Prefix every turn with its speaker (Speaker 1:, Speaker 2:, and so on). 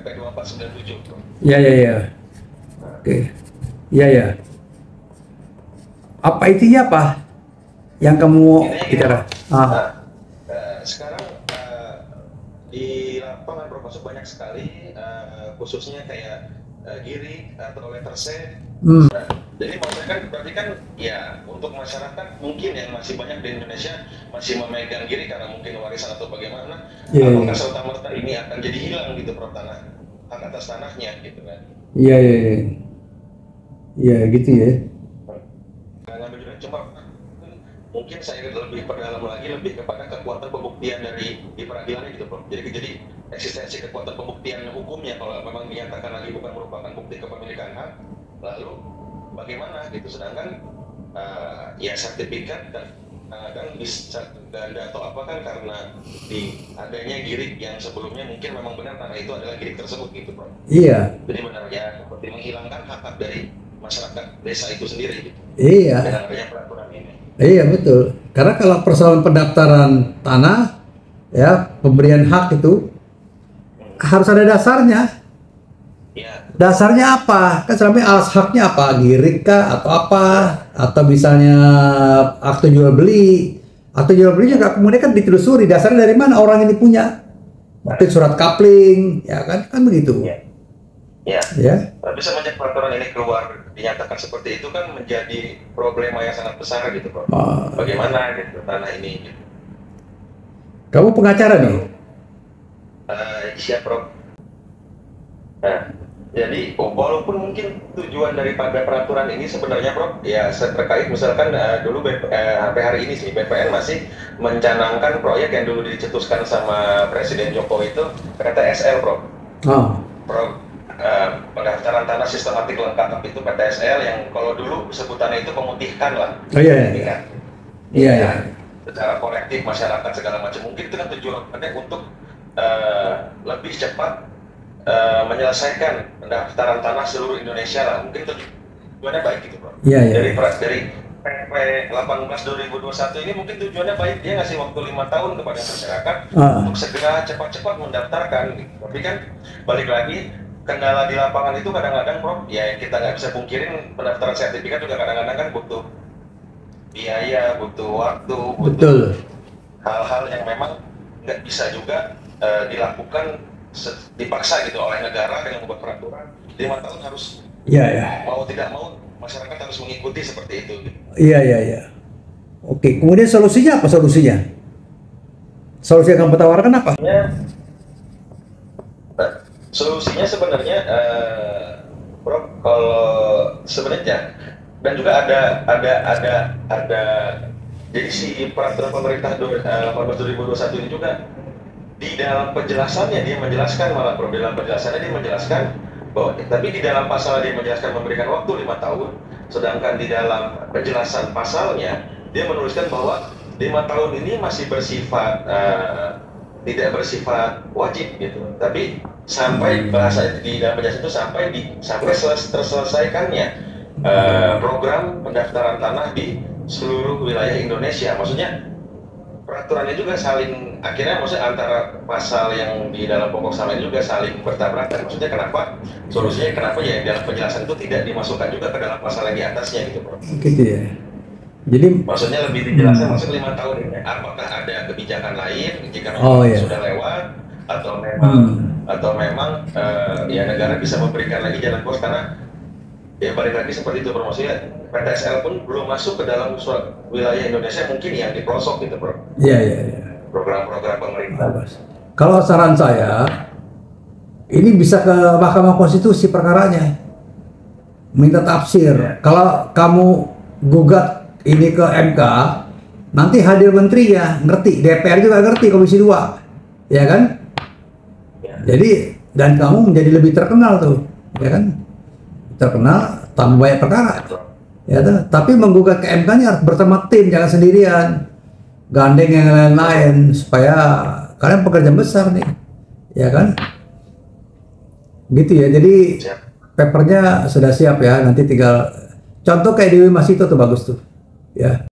Speaker 1: PP 2497.
Speaker 2: Iya, iya, iya. Oke. Iya, iya. Apa intinya apa yang kamu bicara?
Speaker 1: Nah, sekarang di lapangan Prof Masuk banyak sekali, khususnya kayak giring atau letter C. Nah, jadi maksudnya kan berarti kan ya untuk masyarakat mungkin yang masih banyak di Indonesia masih memegang giring karena mungkin warisan atau bagaimana, apakah serta-merta ini akan jadi hilang gitu Prof, hak atas tanahnya gitu kan?
Speaker 2: Iya, iya, iya. Iya gitu ya.
Speaker 1: Ngambil judul cuma mungkin saya lebih perdalam lagi lebih kepada kekuatan pembuktian di peradilannya gitu Prof. Jadi eksistensi kekuatan pembuktian hukumnya kalau memang dinyatakan lagi bukan merupakan bukti kepemilikan hak, lalu bagaimana gitu, sedangkan ya sertifikat dan bisa ganda atau apa kan karena di adanya girik yang sebelumnya mungkin memang benar tanah itu adalah girik tersebut gitu Prof.
Speaker 2: Iya.
Speaker 1: Jadi benar ya seperti menghilangkan hak dari masyarakat desa itu sendiri gitu.
Speaker 2: Iya.
Speaker 1: Dengan adanya peraturan ini.
Speaker 2: Iya betul. Karena kalau persoalan pendaftaran tanah, ya pemberian hak itu harus ada dasarnya.
Speaker 1: Ya.
Speaker 2: Dasarnya apa? Kan selama ini alas haknya apa? Girik kah atau apa? Atau misalnya akte jual beli. Akte jual beli juga kemudian kan ditelusuri dasarnya dari mana orang ini punya. Mungkin surat kapling, ya kan begitu.
Speaker 1: Ya. Ya.
Speaker 2: Ya.
Speaker 1: Tapi semenjak peraturan ini keluar dinyatakan seperti itu kan menjadi problema yang sangat besar gitu Prof. Bagaimana gitu tanah ini gitu.
Speaker 2: Kamu pengacara nih?
Speaker 1: Siap Prof. Nah, jadi walaupun mungkin tujuan daripada peraturan ini sebenarnya Prof ya terkait misalkan dulu sampai hari ini sih BPN masih mencanangkan proyek yang dulu dicetuskan sama Presiden Jokowi itu PTSL Prof. Pendaftaran tanah sistematik lengkap itu PTSL yang kalau dulu sebutannya itu pemutihan lah.
Speaker 2: Oh iya. Iya.
Speaker 1: Secara kolektif masyarakat segala macam, mungkin itu kan tujuannya untuk lebih cepat menyelesaikan pendaftaran tanah seluruh Indonesia lah. Mungkin tujuannya baik gitu Bro.
Speaker 2: Iya.
Speaker 1: Dari PP 18/2021 ini mungkin tujuannya baik, dia ngasih waktu 5 tahun kepada masyarakat untuk segera cepat-cepat mendaftarkan gitu. Tapi kan balik lagi kendala di lapangan itu kadang-kadang Prof, ya kita nggak bisa pungkirin pendaftaran sertifikat juga kadang-kadang kan butuh biaya, butuh waktu, butuh hal-hal yang memang nggak bisa juga dilakukan dipaksa gitu oleh negara dengan membuat peraturan 5 tahun harus mau tidak mau masyarakat harus mengikuti seperti itu gitu.
Speaker 2: Iya. Oke, kemudian solusinya apa solusinya? Solusi yang kamu tawarkan apa?
Speaker 1: Solusinya sebenarnya Prof, kalau sebenarnya dan juga ada jadi si peraturan pemerintah 18/2021 ini juga di dalam penjelasannya dia menjelaskan malah Prof, dalam penjelasannya dia menjelaskan bahwa tapi di dalam pasal dia menjelaskan memberikan waktu 5 tahun, sedangkan di dalam penjelasan pasalnya dia menuliskan bahwa 5 tahun ini masih bersifat tidak bersifat wajib gitu, tapi sampai bahasa di dalam penjelasan itu sampai terselesaikannya program pendaftaran tanah di seluruh wilayah Indonesia. Maksudnya peraturannya juga saling akhirnya maksudnya antara pasal yang di dalam pokok sama ini juga saling bertabrakan. Maksudnya kenapa solusinya kenapa ya dalam penjelasan itu tidak dimasukkan juga ke dalam pasal yang di atasnya gitu Bro.
Speaker 2: Gitu ya. Jadi
Speaker 1: maksudnya lebih dijelaskan masuk 5 tahun ini apakah ada kebijakan lain jika memang sudah lewat atau memang ya negara bisa memberikan lagi jalan keluar, karena ya balik lagi seperti itu Bro, maksudnya PTSL pun belum masuk ke dalam wilayah Indonesia mungkin yang di pelosok gitu Bro.
Speaker 2: Iya.
Speaker 1: Program-program pemerintah.
Speaker 2: Kalau saran saya ini bisa ke Mahkamah Konstitusi perkaranya, minta tafsir. Kalau kamu gugat ini ke MK, nanti hadir menteri ya ngerti, DPR juga ngerti, Komisi 2, ya kan? Jadi dan kamu menjadi lebih terkenal tuh, ya kan? Terkenal, tambah banyak perkara, ya tuh. Tapi menggugat ke MK-nya harus bersama tim, jangan sendirian, gandeng yang lain-lain supaya kalian pekerjaan besar nih, ya kan? Gitu ya. Jadi papernya sudah siap ya, nanti tinggal contoh kayak Dewi Masito tuh bagus tuh. Ya.